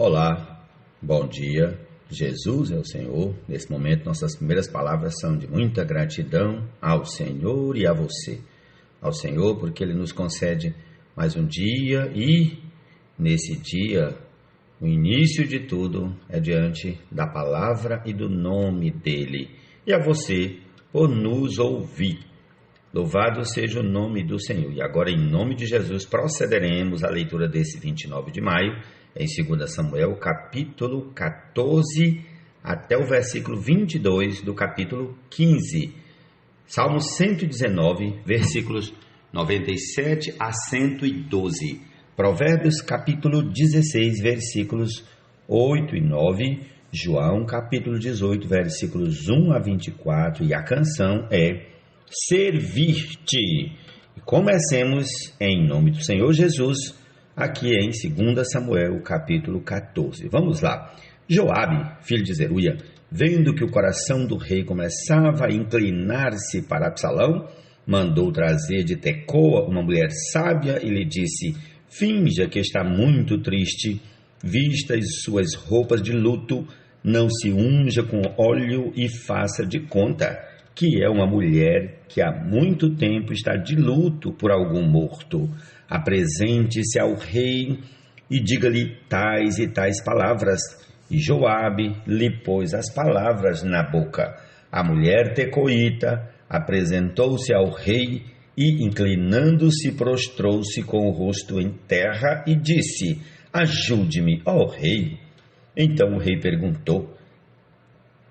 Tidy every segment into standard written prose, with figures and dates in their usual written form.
Olá, bom dia, Jesus é o Senhor. Nesse momento, nossas primeiras palavras são de muita gratidão ao Senhor e a você. Ao Senhor, porque Ele nos concede mais um dia e, nesse dia, o início de tudo é diante da palavra e do nome dEle. E a você, por nos ouvir. Louvado seja o nome do Senhor. E agora, em nome de Jesus, procederemos à leitura desse 29 de maio, em 2 Samuel, capítulo 14, até o versículo 22 do capítulo 15. Salmo 119, versículos 97 a 112. Provérbios, capítulo 16, versículos 8 e 9. João, capítulo 18, versículos 1 a 24. E a canção é Servir-te. E comecemos em nome do Senhor Jesus, aqui em 2 Samuel, capítulo 14. Vamos lá. Joabe, filho de Zeruia, vendo que o coração do rei começava a inclinar-se para Absalão, mandou trazer de Tecoa uma mulher sábia e lhe disse: finja que está muito triste, vista as suas roupas de luto, não se unja com óleo e faça de conta que é uma mulher que há muito tempo está de luto por algum morto. Apresente-se ao rei e diga-lhe tais e tais palavras. E Joabe lhe pôs as palavras na boca. A mulher tecoíta apresentou-se ao rei e, inclinando-se, prostrou-se com o rosto em terra e disse: ajude-me, ó rei. Então o rei perguntou: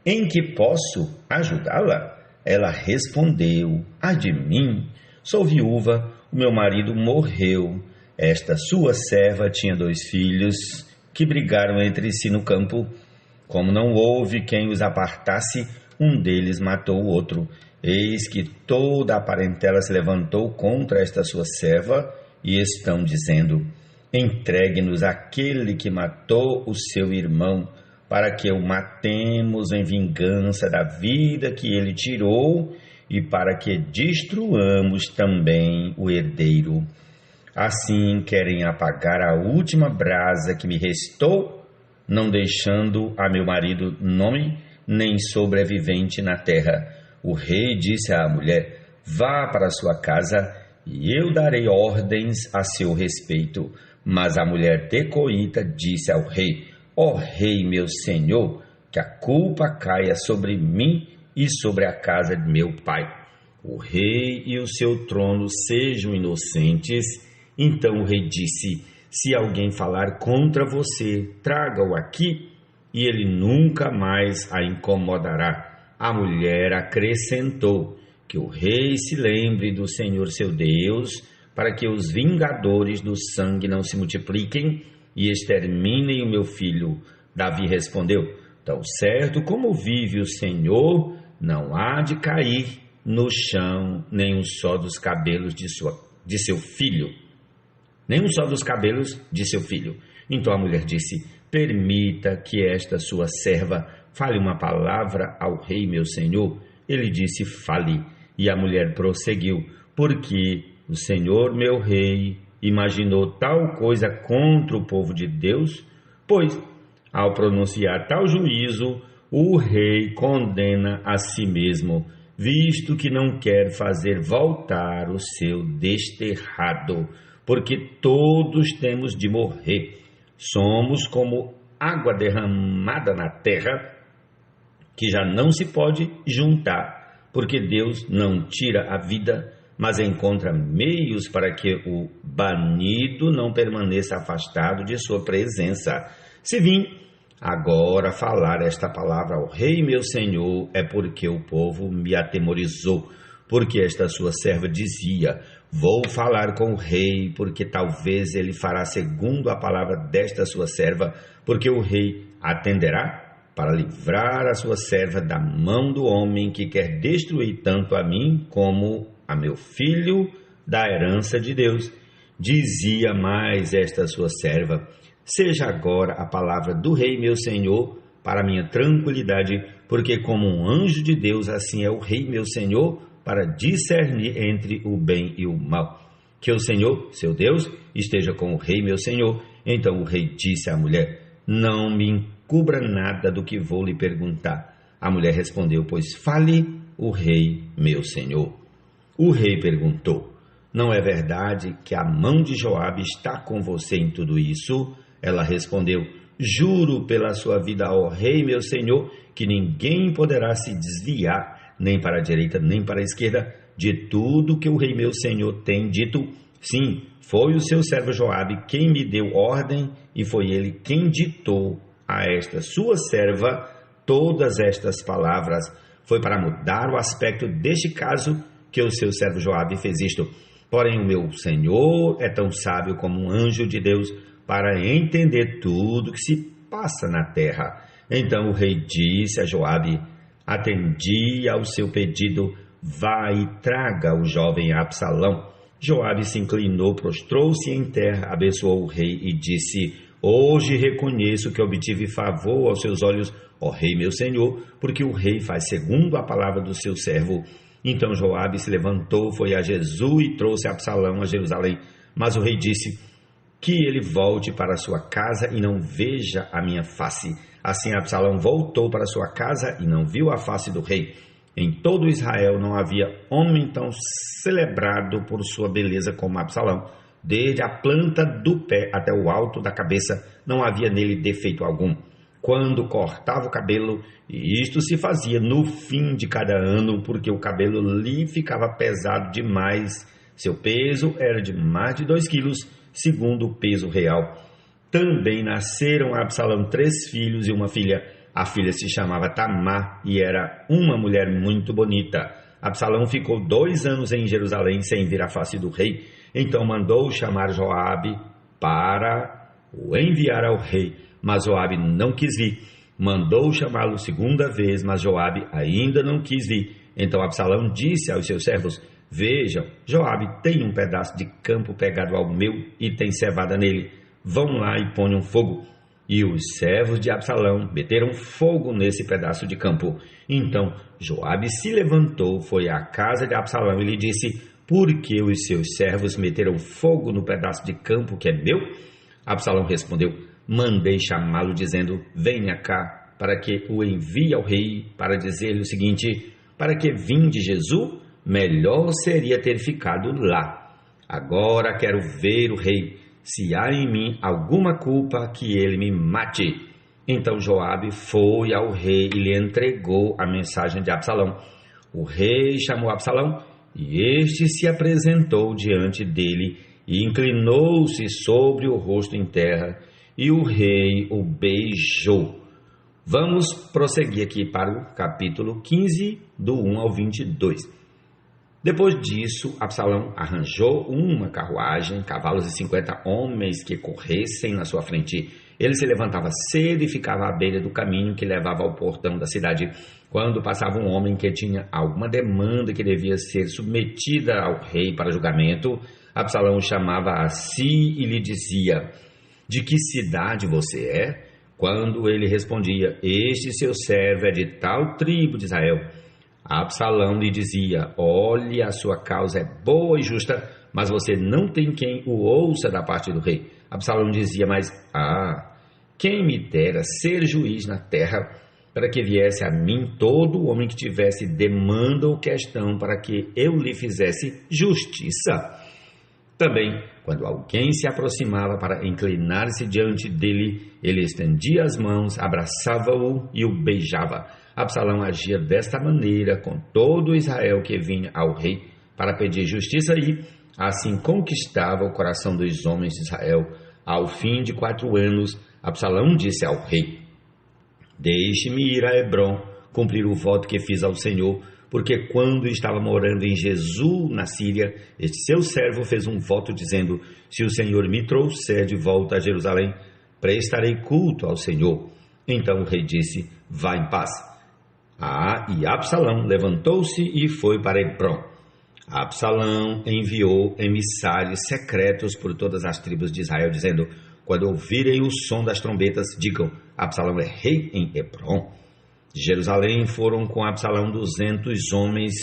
em que posso ajudá-la? Ela respondeu: ai de mim, sou viúva, o meu marido morreu. Esta sua serva tinha 2 filhos que brigaram entre si no campo. Como não houve quem os apartasse, um deles matou o outro. Eis que toda a parentela se levantou contra esta sua serva e estão dizendo: entregue-nos aquele que matou o seu irmão, para que o matemos em vingança da vida que ele tirou e para que destruamos também o herdeiro. Assim querem apagar a última brasa que me restou, não deixando a meu marido nome nem sobrevivente na terra. O rei disse à mulher: vá para sua casa e eu darei ordens a seu respeito. Mas a mulher tecoíta disse ao rei: ó rei, meu senhor, que a culpa caia sobre mim e sobre a casa de meu pai. O rei e o seu trono sejam inocentes. Então o rei disse: se alguém falar contra você, traga-o aqui, e ele nunca mais a incomodará. A mulher acrescentou: que o rei se lembre do Senhor seu Deus, para que os vingadores do sangue não se multipliquem e exterminem o meu filho. Davi respondeu: tão certo como vive o Senhor, não há de cair no chão nenhum só dos cabelos de seu filho. Nenhum só dos cabelos de seu filho. Então a mulher disse: permita que esta sua serva fale uma palavra ao rei meu senhor. Ele disse: fale. E a mulher prosseguiu: porque o Senhor meu rei imaginou tal coisa contra o povo de Deus, pois, ao pronunciar tal juízo, o rei condena a si mesmo, visto que não quer fazer voltar o seu desterrado, porque todos temos de morrer. Somos como água derramada na terra, que já não se pode juntar, porque Deus não tira a vida, mas encontra meios para que o banido não permaneça afastado de sua presença. Se vim agora falar esta palavra ao rei meu senhor, é porque o povo me atemorizou, porque esta sua serva dizia: vou falar com o rei, porque talvez ele fará segundo a palavra desta sua serva, porque o rei atenderá para livrar a sua serva da mão do homem que quer destruir tanto a mim como a meu filho da herança de Deus. Dizia mais esta sua serva: seja agora a palavra do rei meu senhor para minha tranquilidade, porque como um anjo de Deus assim é o rei meu senhor para discernir entre o bem e o mal. Que o Senhor, seu Deus, esteja com o rei meu senhor. Então o rei disse à mulher: não me encubra nada do que vou lhe perguntar. A mulher respondeu: pois fale, o rei, meu senhor. O rei perguntou: não é verdade que a mão de Joabe está com você em tudo isso? Ela respondeu: juro pela sua vida, ó rei, meu senhor, que ninguém poderá se desviar, nem para a direita, nem para a esquerda, de tudo que o rei, meu senhor, tem dito. Sim, foi o seu servo Joabe quem me deu ordem, e foi ele quem ditou a esta sua serva todas estas palavras. Foi para mudar o aspecto deste caso que o seu servo Joabe fez isto. Porém, o meu senhor é tão sábio como um anjo de Deus para entender tudo que se passa na terra. Então o rei disse a Joabe: atendi ao seu pedido, vá e traga o jovem Absalão. Joabe se inclinou, prostrou-se em terra, abençoou o rei e disse: hoje reconheço que obtive favor aos seus olhos, ó rei meu senhor, porque o rei faz segundo a palavra do seu servo. Então Joabe se levantou, foi a Jesus e trouxe Absalão a Jerusalém. Mas o rei disse: que ele volte para sua casa e não veja a minha face. Assim Absalão voltou para sua casa e não viu a face do rei. Em todo Israel não havia homem tão celebrado por sua beleza como Absalão. Desde a planta do pé até o alto da cabeça não havia nele defeito algum. Quando cortava o cabelo, e isto se fazia no fim de cada ano, porque o cabelo lhe ficava pesado demais. Seu peso era de mais de 2 quilos, segundo o peso real. Também nasceram a Absalão 3 filhos e uma filha. A filha se chamava Tamar e era uma mulher muito bonita. Absalão ficou 2 anos em Jerusalém sem ver a face do rei. Então mandou chamar Joabe para o enviar ao rei. Mas Joabe não quis vir. Mandou chamá-lo segunda vez, mas Joabe ainda não quis vir. Então Absalão disse aos seus servos: vejam, Joabe tem um pedaço de campo pegado ao meu e tem cevada nele. Vão lá e ponham fogo. E os servos de Absalão meteram fogo nesse pedaço de campo. Então Joabe se levantou, foi à casa de Absalão e lhe disse: por que os seus servos meteram fogo no pedaço de campo que é meu? Absalão respondeu: mandei chamá-lo dizendo: venha cá, para que o envie ao rei, para dizer-lhe o seguinte: para que vinde Jesus, melhor seria ter ficado lá. Agora quero ver o rei, se há em mim alguma culpa, que ele me mate. Então Joabe foi ao rei e lhe entregou a mensagem de Absalão. O rei chamou Absalão e este se apresentou diante dele e inclinou-se sobre o rosto em terra, e o rei o beijou. Vamos prosseguir aqui para o capítulo 15, do 1 ao 22. Depois disso, Absalão arranjou uma carruagem, cavalos e 50 homens que corressem na sua frente. Ele se levantava cedo e ficava à beira do caminho que levava ao portão da cidade. Quando passava um homem que tinha alguma demanda que devia ser submetida ao rei para julgamento, Absalão o chamava a si e lhe dizia: de que cidade você é? Quando ele respondia: este seu servo é de tal tribo de Israel. Absalão lhe dizia: olhe, a sua causa é boa e justa, mas você não tem quem o ouça da parte do rei. Absalão dizia: mas, quem me dera ser juiz na terra, para que viesse a mim todo homem que tivesse demanda ou questão, para que eu lhe fizesse justiça. Também, quando alguém se aproximava para inclinar-se diante dele, ele estendia as mãos, abraçava-o e o beijava. Absalão agia desta maneira com todo Israel que vinha ao rei para pedir justiça e assim conquistava o coração dos homens de Israel. Ao fim de 4 anos, Absalão disse ao rei: deixe-me ir a Hebrom, cumprir o voto que fiz ao Senhor, porque quando estava morando em Jesus, na Síria, este seu servo fez um voto dizendo: se o Senhor me trouxer de volta a Jerusalém, prestarei culto ao Senhor. Então o rei disse: vá em paz. E Absalão levantou-se e foi para Hebrom. Absalão enviou emissários secretos por todas as tribos de Israel, dizendo: quando ouvirem o som das trombetas, digam: Absalão é rei em Hebrom. De Jerusalém foram com Absalão 200 homens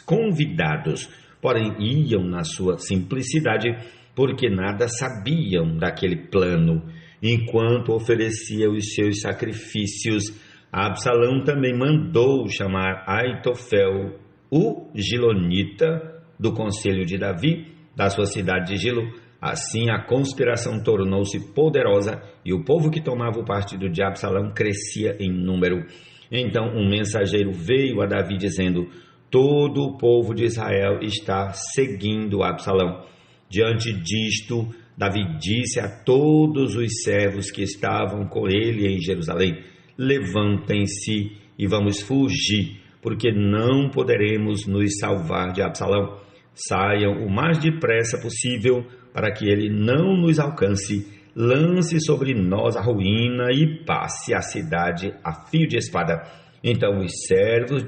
convidados, porém iam na sua simplicidade, porque nada sabiam daquele plano. enquanto oferecia os seus sacrifícios. Absalão também mandou chamar Aitofel, o gilonita, do conselho de Davi, da sua cidade de Gilo. Assim a conspiração tornou-se poderosa e o povo que tomava o partido de Absalão crescia em número. Então um mensageiro veio a Davi dizendo: todo o povo de Israel está seguindo Absalão. Diante disto, Davi disse a todos os servos que estavam com ele em Jerusalém: levantem-se e vamos fugir, porque não poderemos nos salvar de Absalão. Saiam o mais depressa possível, para que ele não nos alcance. Lance sobre nós a ruína e passe a cidade a fio de espada. Então os servos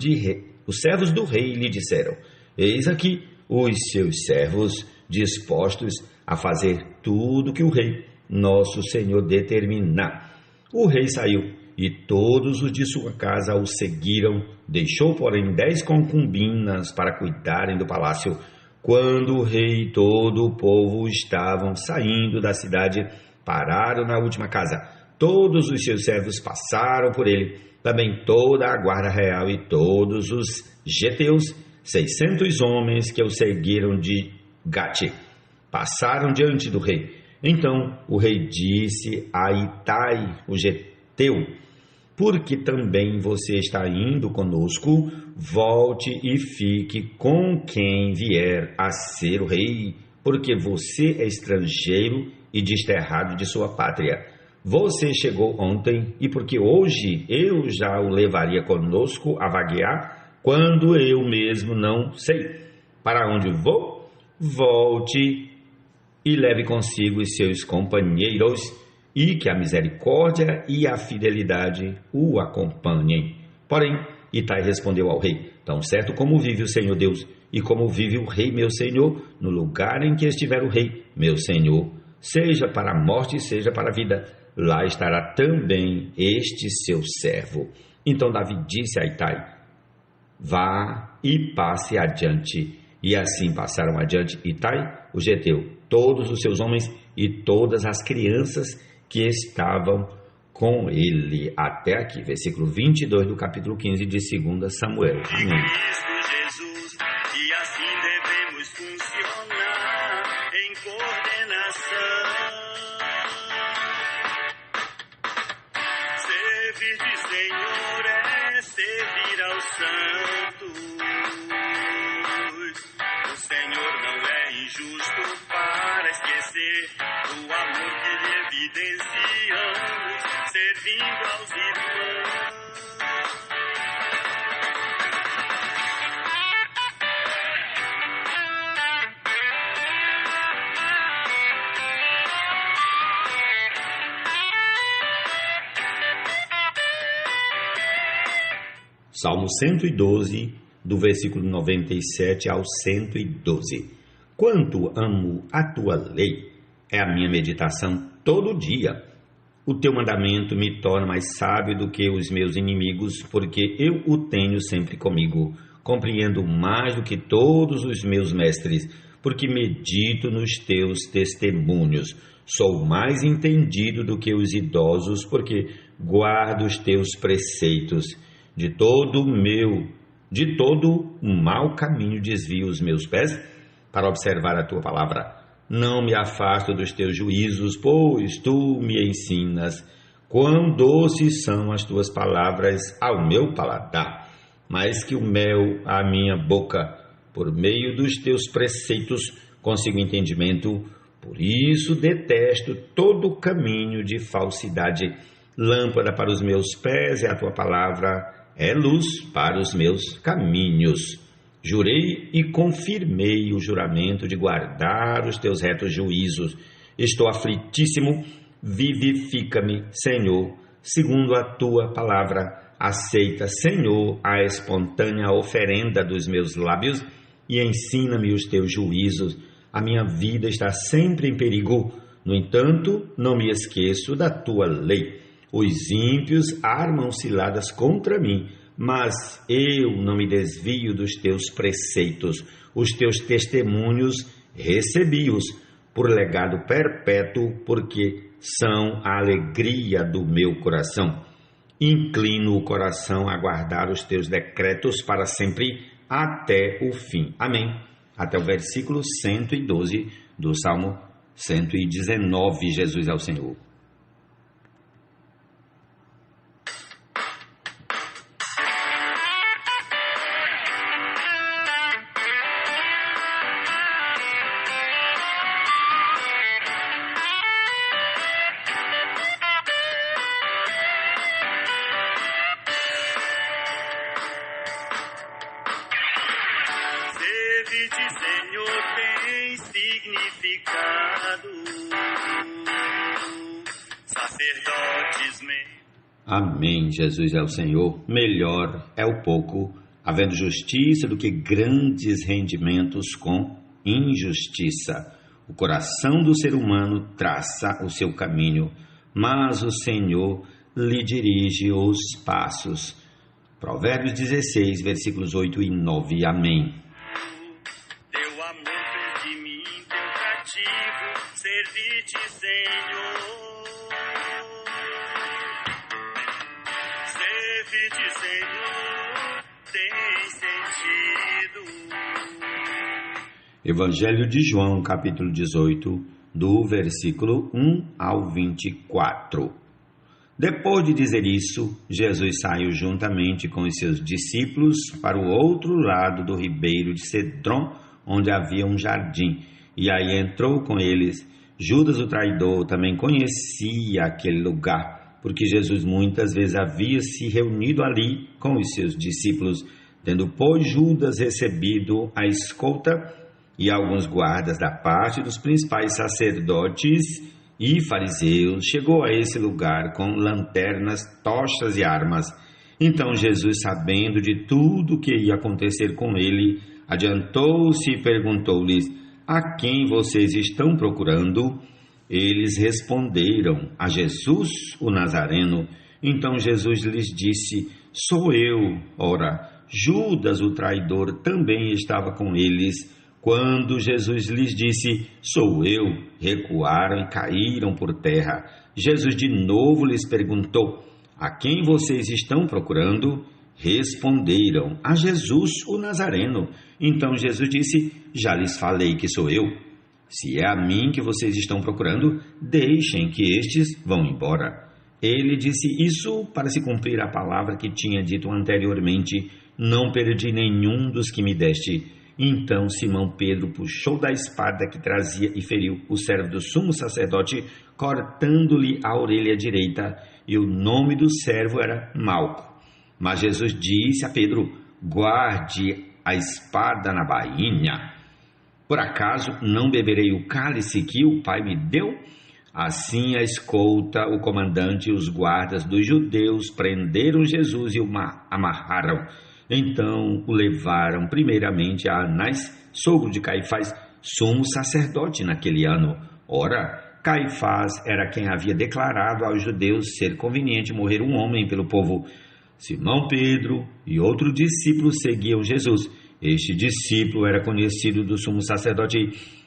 do rei lhe disseram: eis aqui os seus servos, dispostos a fazer tudo que o rei, nosso senhor, determinar. O rei saiu, e todos os de sua casa o seguiram. Deixou, porém, 10 concubinas para cuidarem do palácio. Quando o rei e todo o povo estavam saindo da cidade, pararam na última casa. Todos os seus servos passaram por ele, também toda a guarda real e todos os geteus, 600 homens que o seguiram de Gate, passaram diante do rei. Então o rei disse a Itai, o geteu: porque também você está indo conosco, volte e fique com quem vier a ser o rei, porque você é estrangeiro e desterrado de sua pátria. Você chegou ontem, e porque hoje eu já o levaria conosco a vaguear, quando eu mesmo não sei para onde vou? Volte e leve consigo os seus companheiros, e que a misericórdia e a fidelidade o acompanhem. Porém, Itai respondeu ao rei: tão certo como vive o Senhor Deus, e como vive o rei meu senhor, no lugar em que estiver o rei meu senhor, seja para a morte, seja para a vida, lá estará também este seu servo. Então Davi disse a Itai: vá e passe adiante. E assim passaram adiante Itai, o geteu, todos os seus homens e todas as crianças que estavam com ele. Até aqui, versículo 22 do capítulo 15 de 2 Samuel. Amém. Jesus, e assim devemos funcionar em coordenação. Servir de Senhor é servir aos santos. O Senhor não é injusto para esquecer o amor que lhe evidenciamos, servindo aos irmãos. Salmo 112, do versículo 97 ao 112. Quanto amo a tua lei, é a minha meditação todo dia. O teu mandamento me torna mais sábio do que os meus inimigos, porque eu o tenho sempre comigo. Compreendo mais do que todos os meus mestres, porque medito nos teus testemunhos. Sou mais entendido do que os idosos, porque guardo os teus preceitos. De todo o mau caminho desvio os meus pés para observar a tua palavra. Não me afasto dos teus juízos, pois tu me ensinas. Quão doces são as tuas palavras ao meu paladar, mais que o mel à minha boca. Por meio dos teus preceitos consigo entendimento, por isso detesto todo caminho de falsidade. Lâmpada para os meus pés é a tua palavra, é luz para os meus caminhos. Jurei e confirmei o juramento de guardar os teus retos juízos. Estou aflitíssimo, vivifica-me, Senhor, segundo a tua palavra. Aceita, Senhor, a espontânea oferenda dos meus lábios e ensina-me os teus juízos. A minha vida está sempre em perigo, no entanto, não me esqueço da tua lei. Os ímpios armam ciladas contra mim, mas eu não me desvio dos teus preceitos. Os teus testemunhos recebi-os por legado perpétuo, porque são a alegria do meu coração. Inclino o coração a guardar os teus decretos para sempre até o fim. Amém. Até o versículo 112 do Salmo 119. Jesus é o Senhor. Servir-te, Senhor, tem significado. Sacerdotes Amém. Jesus é o Senhor. Melhor é o pouco, havendo justiça, do que grandes rendimentos com injustiça. O coração do ser humano traça o seu caminho, mas o Senhor lhe dirige os passos. Provérbios 16, versículos 8 e 9. Amém. Teu amor fez de mim teu cativo, servir-te, Senhor. Servir-te, Senhor, tem sentido. Evangelho de João, capítulo 18, do versículo 1 ao 24. Depois de dizer isso, Jesus saiu juntamente com os seus discípulos para o outro lado do ribeiro de Cedron, onde havia um jardim, e aí entrou com eles. Judas, o traidor, também conhecia aquele lugar, porque Jesus muitas vezes havia se reunido ali com os seus discípulos. Tendo, pois, Judas recebido a escolta e alguns guardas da parte dos principais sacerdotes e fariseus, chegou a esse lugar com lanternas, tochas e armas. Então Jesus, sabendo de tudo o que ia acontecer com ele, adiantou-se e perguntou-lhes: a quem vocês estão procurando? Eles responderam: a Jesus, o Nazareno. Então Jesus lhes disse: sou eu. Ora, Judas, o traidor, também estava com eles. Quando Jesus lhes disse: sou eu, recuaram e caíram por terra. Jesus de novo lhes perguntou: a quem vocês estão procurando? Responderam: a Jesus, o Nazareno. Então Jesus disse: já lhes falei que sou eu. Se é a mim que vocês estão procurando, deixem que estes vão embora. Ele disse isso para se cumprir a palavra que tinha dito anteriormente: não perdi nenhum dos que me deste. Então Simão Pedro puxou da espada que trazia e feriu o servo do sumo sacerdote, cortando-lhe a orelha direita, e o nome do servo era Malco. Mas Jesus disse a Pedro: guarde a espada na bainha. Por acaso não beberei o cálice que o Pai me deu? Assim a escolta, o comandante e os guardas dos judeus prenderam Jesus e o amarraram. Então o levaram primeiramente a Anás, sogro de Caifás, sumo sacerdote naquele ano. Ora, Caifás era quem havia declarado aos judeus ser conveniente morrer um homem pelo povo. Simão Pedro e outro discípulo seguiam Jesus. Este discípulo era conhecido do sumo sacerdote,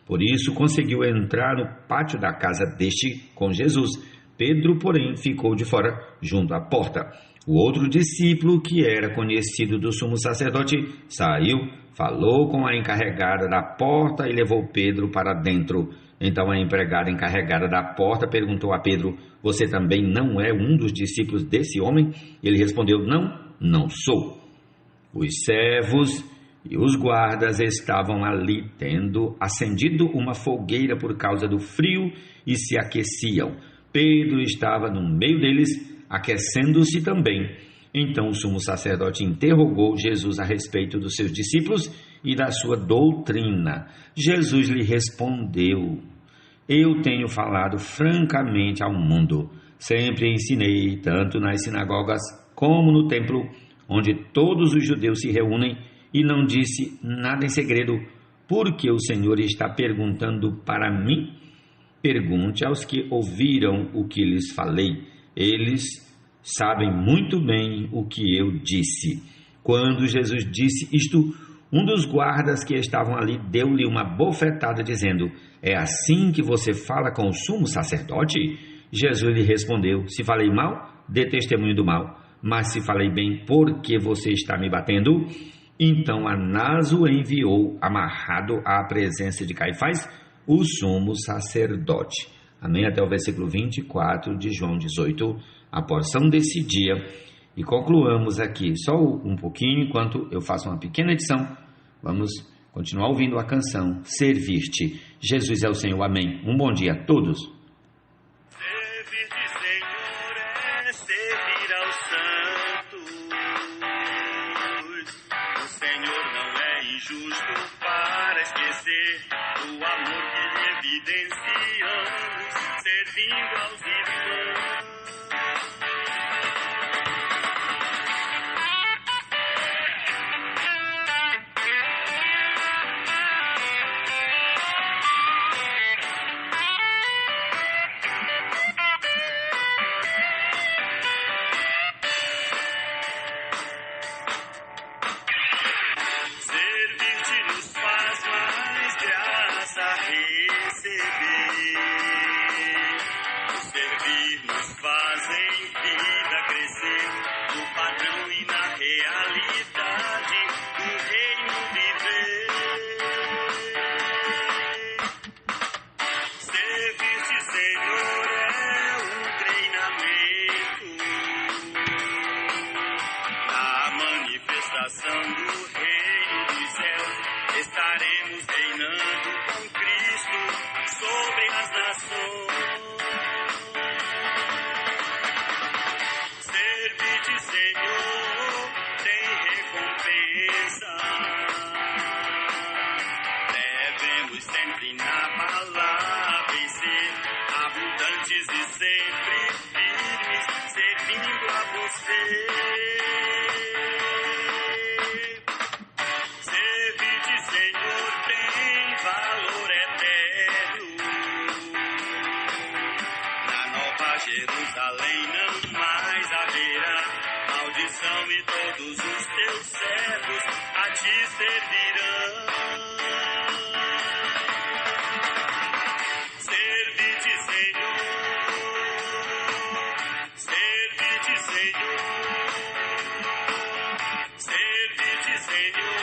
por isso conseguiu entrar no pátio da casa deste com Jesus. Pedro, porém, ficou de fora, junto à porta. O outro discípulo, que era conhecido do sumo sacerdote, saiu, falou com a encarregada da porta e levou Pedro para dentro. Então a empregada encarregada da porta perguntou a Pedro: você também não é um dos discípulos desse homem? Ele respondeu: não, não sou. Os servos e os guardas estavam ali, tendo acendido uma fogueira por causa do frio, e se aqueciam. Pedro estava no meio deles, aquecendo-se também. Então o sumo sacerdote interrogou Jesus a respeito dos seus discípulos e da sua doutrina. Jesus lhe respondeu: eu tenho falado francamente ao mundo. Sempre ensinei, tanto nas sinagogas como no templo, onde todos os judeus se reúnem, e não disse nada em segredo. Porque o Senhor está perguntando para mim? Pergunte aos que ouviram o que lhes falei. Eles sabem muito bem o que eu disse. Quando Jesus disse isto, um dos guardas que estavam ali deu-lhe uma bofetada, dizendo: é assim que você fala com o sumo sacerdote? Jesus lhe respondeu: se falei mal, dê testemunho do mal. Mas se falei bem, por que você está me batendo? Então Anás o enviou amarrado à presença de Caifás, o sumo sacerdote. Amém? Até o versículo 24 de João 18, a porção desse dia. E concluamos aqui só um pouquinho, enquanto eu faço uma pequena edição. Vamos continuar ouvindo a canção Servir-te. Jesus é o Senhor. Amém. Um bom dia a todos. Servir-te, Senhor, é servir aos santos. O Senhor não é injusto para esquecer o amor que lhe evidenciamos, servindo aos irmãos. Servir-te nos faz mais graça receber. O servir nos faz em vida crescer no padrão e na realidade do reino viver. Servir-te, Senhor, é um treinamento na manifestação do reino dos céus. Estaremos reinando com Cristo sobre as nações. Servir-te, Senhor, tem recompensa. Devemos sempre na palavra e ser abundantes e sempre firmes, servindo a você. Servir-te, Senhor, tem valor eterno. Na Nova Jerusalém não mais haverá maldição e todos os teus servos a te servirão. Servir-te, Senhor, servir-te, Senhor, servir-te, Senhor.